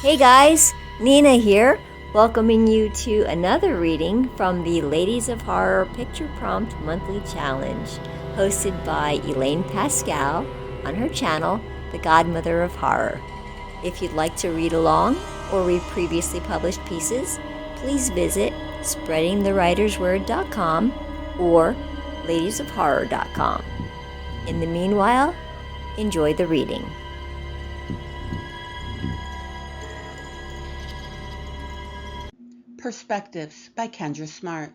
Hey guys, Nina here, welcoming you to another reading from the Ladies of Horror Picture Prompt Monthly Challenge, hosted by Elaine Pascale on her channel, The Godmother of Horror. If you'd like to read along or read previously published pieces, please visit spreadingthewritersword.com or ladiesofhorror.com. In the meanwhile, enjoy the reading. Perspectives by Kendra Smart.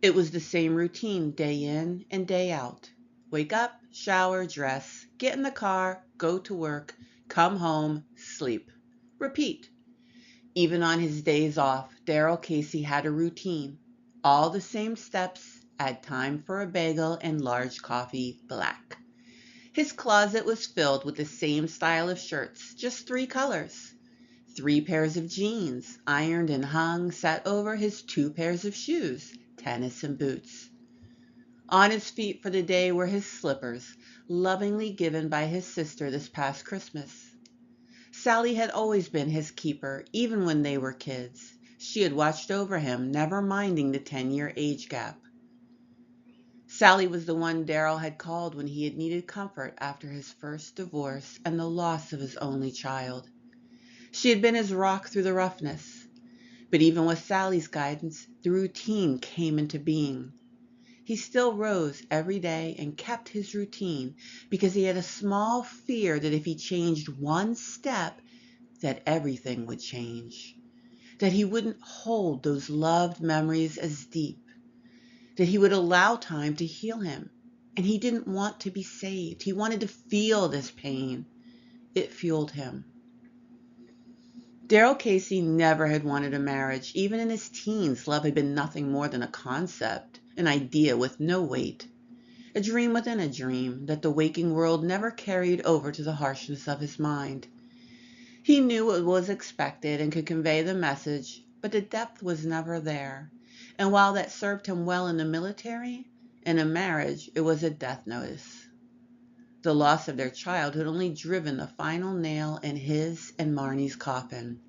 It was the same routine day in and day out. Wake up, shower, dress, get in the car, go to work, come home, sleep. Repeat. Even on his days off, Daryl Casey had a routine. All the same steps, add time for a bagel and large coffee, black. His closet was filled with the same style of shirts, just 3 colors. 3 pairs of jeans, ironed and hung, sat over his 2 pairs of shoes, tennis and boots. On his feet for the day were his slippers, lovingly given by his sister this past Christmas. Sally had always been his keeper, even when they were kids. She had watched over him, never minding the 10-year age gap. Sally was the one Daryl had called when he had needed comfort after his first divorce and the loss of his only child. She had been his rock through the roughness. But even with Sally's guidance, the routine came into being. He still rose every day and kept his routine because he had a small fear that if he changed one step, that everything would change. That he wouldn't hold those loved memories as deep. That he would allow time to heal him. And he didn't want to be saved. He wanted to feel this pain. It fueled him. Daryl Casey never had wanted a marriage. Even in his teens, love had been nothing more than a concept, an idea with no weight, a dream within a dream that the waking world never carried over to the harshness of his mind. He knew what was expected and could convey the message, but the depth was never there. And while that served him well in the military, in a marriage, it was a death notice. The loss of their child had only driven the final nail in his and Marnie's coffin.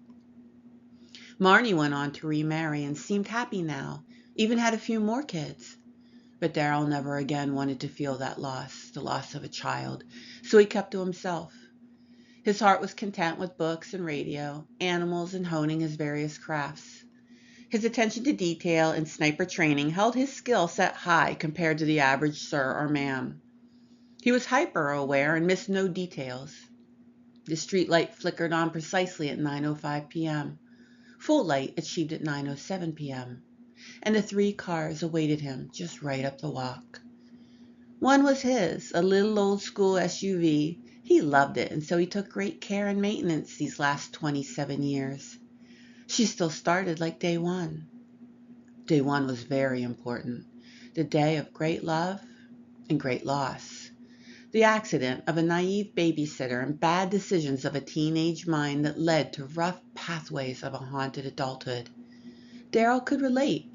Marnie went on to remarry and seemed happy now, even had a few more kids. But Daryl never again wanted to feel that loss, the loss of a child, so he kept to himself. His heart was content with books and radio, animals, and honing his various crafts. His attention to detail and sniper training held his skill set high compared to the average sir or ma'am. He was hyper-aware and missed no details. The street light flickered on precisely at 9:05 p.m. Full light achieved at 9:07 p.m. And the 3 cars awaited him just right up the walk. One was his, a little old-school SUV. He loved it, and so he took great care and maintenance these last 27 years. She still started like day one. Day one was very important, the day of great love and great loss. The accident of a naive babysitter and bad decisions of a teenage mind that led to rough pathways of a haunted adulthood. Daryl could relate,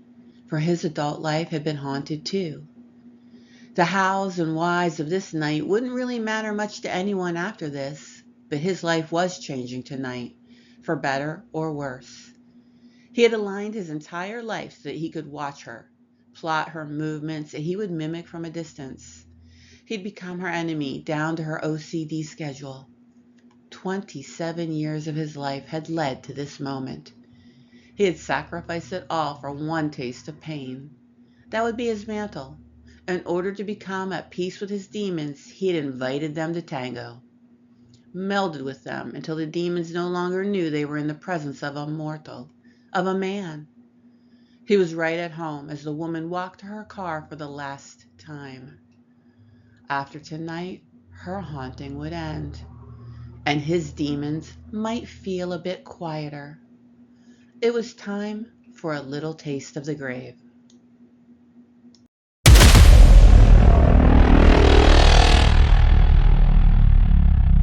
for his adult life had been haunted too. The hows and whys of this night wouldn't really matter much to anyone after this, but his life was changing tonight, for better or worse. He had aligned his entire life so that he could watch her, plot her movements, and he would mimic from a distance. He'd become her enemy down to her OCD schedule. 27 years of his life had led to this moment. He had sacrificed it all for one taste of pain. That would be his mantle. In order to become at peace with his demons, he had invited them to tango. Melded with them until the demons no longer knew they were in the presence of a mortal, of a man. He was right at home as the woman walked to her car for the last time. After tonight, her haunting would end, and his demons might feel a bit quieter. It was time for a little taste of the grave.